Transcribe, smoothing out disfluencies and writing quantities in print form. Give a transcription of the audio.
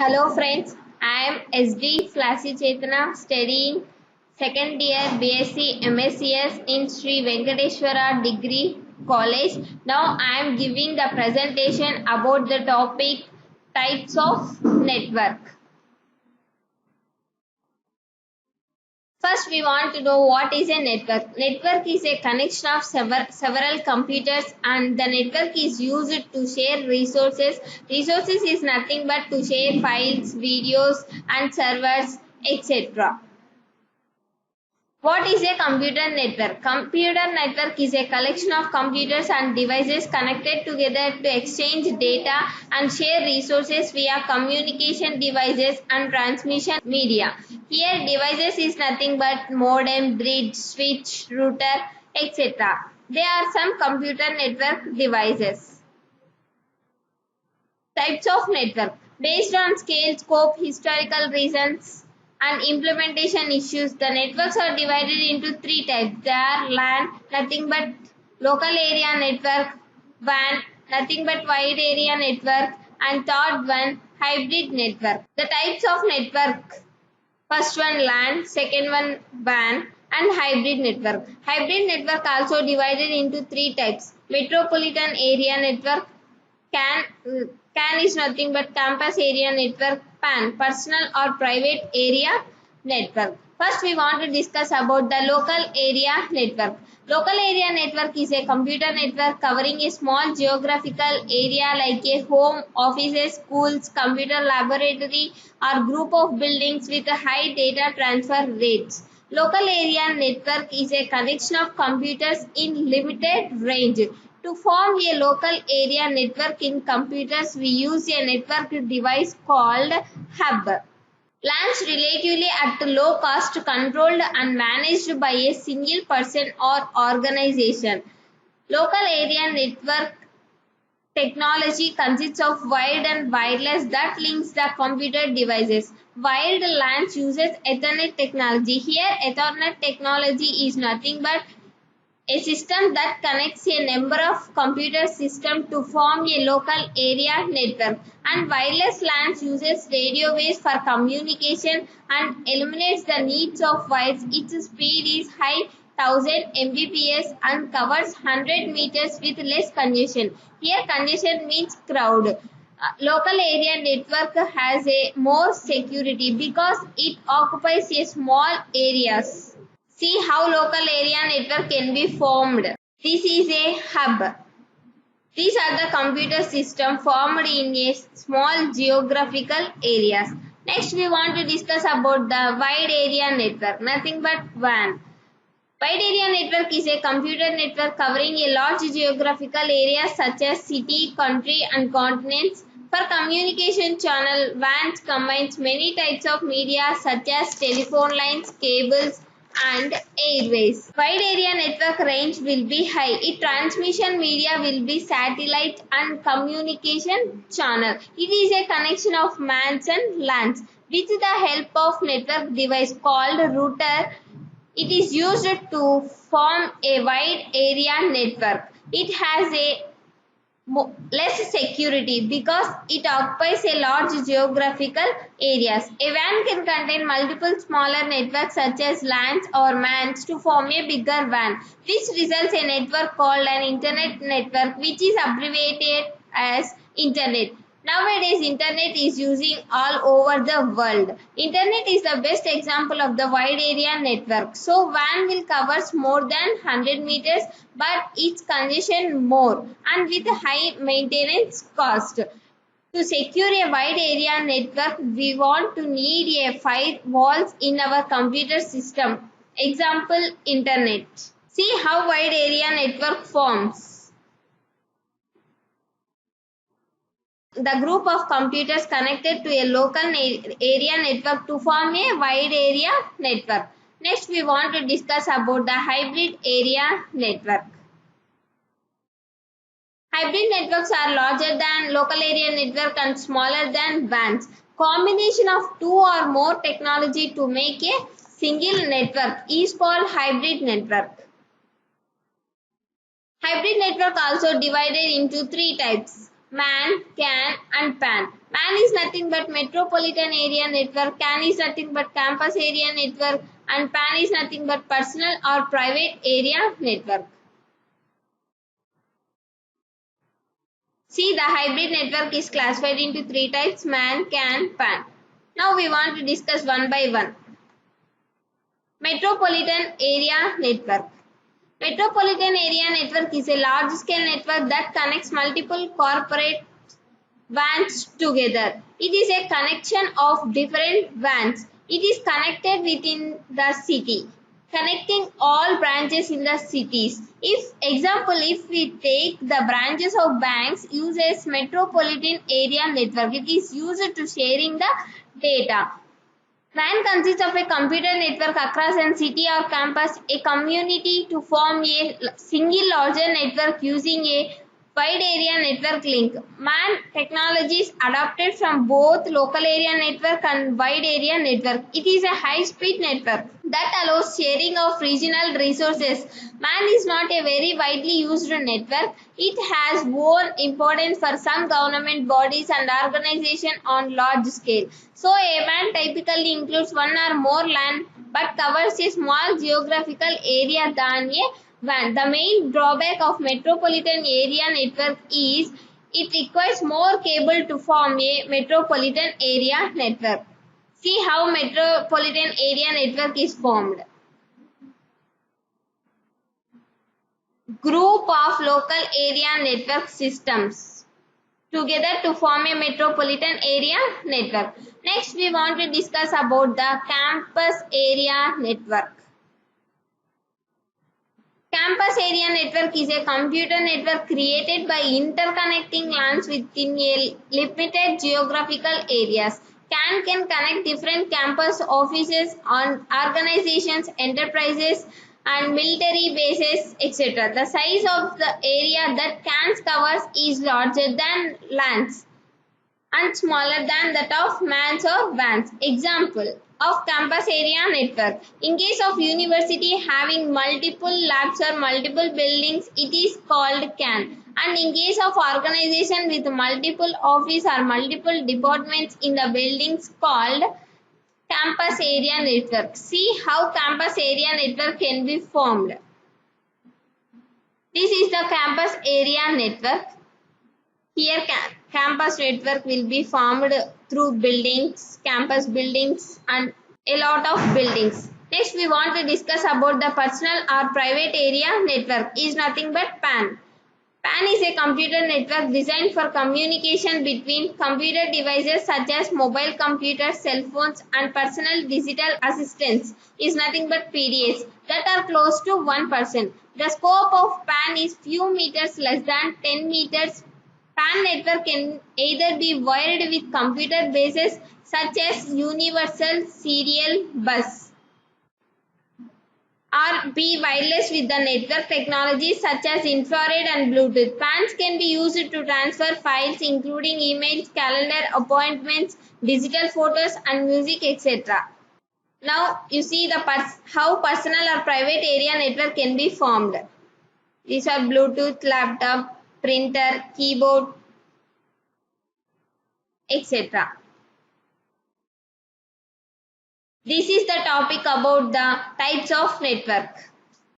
Hello friends, I am SD Flashy Chetana studying second year BSc MScs in Sri Venkateswara Degree College. Now I am giving the presentation about the topic types of network. First, we want to know what is a network. Network is a connection of several computers, and the network is used to share resources. Resources is nothing but to share files, videos, and servers, etc. What is a computer network? Computer network is a collection of computers and devices connected together to exchange data and share resources via communication devices and transmission media. Here devices is nothing but modem, bridge, switch, router, etc. They are some computer network devices. Types of network. Based on scale, scope, historical reasons, and implementation issues, the networks are divided into three types. They are LAN, nothing but local area network, WAN, nothing but wide area network, and third one, hybrid network. The types of network. First one LAN, second one WAN, and hybrid network. Hybrid network also divided into three types. Metropolitan area network, CAN is nothing but campus area network. PAN, personal or private area network. First, we want to discuss about the local area network. Local area network is a computer network covering a small geographical area like a home, offices, schools, computer laboratory, or group of buildings with high data transfer rates. Local area network is a connection of computers in limited range. To form a local area network in computers, we use a network device called hub. LANs relatively at low cost, controlled and managed by a single person or organization. Local area network technology consists of wired and wireless that links the computer devices. Wired LANs uses Ethernet technology. Here, Ethernet technology is nothing but a system that connects a number of computer systems to form a local area network. And wireless LANs uses radio waves for communication and eliminates the needs of wires. Its speed is high 1000 Mbps and covers 100 meters with less congestion. Here congestion means crowd. Local area network has a more security because it occupies a small areas. See how local area network can be formed. This is a hub. These are the computer system formed in a small geographical areas. Next, we want to discuss about the wide area network, nothing but WAN. Wide area network is a computer network covering a large geographical area such as city, country, and continents. For communication channel, WAN combines many types of media such as telephone lines, cables, and airways. Wide area network range will be high. Its transmission media will be satellite and communication channel. It is a connection of MANs and LANs. With the help of network device called router, it is used to form a wide area network. It has a less security because it occupies a large geographical areas. A WAN can contain multiple smaller networks such as LANs or MANs to form a bigger WAN. This results in a network called an internet network, which is abbreviated as internet. Nowadays, internet is using all over the world. Internet is the best example of the wide area network. So, WAN will covers more than 100 meters, but its congestion more and with high maintenance cost. To secure a wide area network, we want to need a firewalls in our computer system. Example, internet. See how wide area network forms. The group of computers connected to a local area network to form a wide area network. Next, we want to discuss about the hybrid area network. Hybrid networks are larger than local area network and smaller than WANs. Combination of two or more technology to make a single network is called hybrid network. Hybrid network also divided into three types. MAN, CAN and PAN. MAN is nothing but Metropolitan Area Network, CAN is nothing but Campus Area Network and PAN is nothing but Personal or Private Area Network. See, the hybrid network is classified into three types: MAN, CAN, PAN. Now we want to discuss one by one. Metropolitan Area Network. Metropolitan Area Network is a large-scale network that connects multiple corporate WANs together. It is a connection of different WANs. It is connected within the city, connecting all branches in the cities. If we take the branches of banks uses Metropolitan Area Network, it is used to sharing the data. WAN consists of a computer network across a city or campus, a community to form a single larger network using a wide area network link. WAN technologies adopted from both local area network and wide area network. It is a high-speed network that allows sharing of regional resources. WAN is not a very widely used network. It has more importance for some government bodies and organizations on large scale. So a WAN typically includes one or more LAN but covers a small geographical area than a WAN. The main drawback of Metropolitan Area Network is it requires more cable to form a Metropolitan Area Network. See how Metropolitan Area Network is formed. Group of local area network systems together to form a metropolitan area network. Next, we want to discuss about the campus area network. Campus area network is a computer network created by interconnecting LANs within a limited geographical areas. CAN can connect different campus offices, organizations, enterprises, and military bases, etc. The size of the area that CAN covers is larger than LANs and smaller than that of MANs or WANs. Example of campus area network. In case of university having multiple labs or multiple buildings, it is called CAN. And in case of organization with multiple office or multiple departments in the buildings called campus area network. See how campus area network can be formed. This is the campus area network. Here campus network will be formed through buildings, campus buildings and a lot of buildings. Next we want to discuss about the personal or private area network is nothing but PAN. PAN is a computer network designed for communication between computer devices such as mobile computers, cell phones and personal digital assistants is nothing but PDAs that are close to one person. The scope of PAN is few meters less than 10 meters. PAN network can either be wired with computer bases such as universal serial bus or be wireless with the network technologies such as infrared and Bluetooth. PANs can be used to transfer files including emails, calendar appointments, digital photos and music, etc. Now you see the how personal or private area network can be formed. These are Bluetooth, laptop, printer, keyboard, etc. This is the topic about the types of network.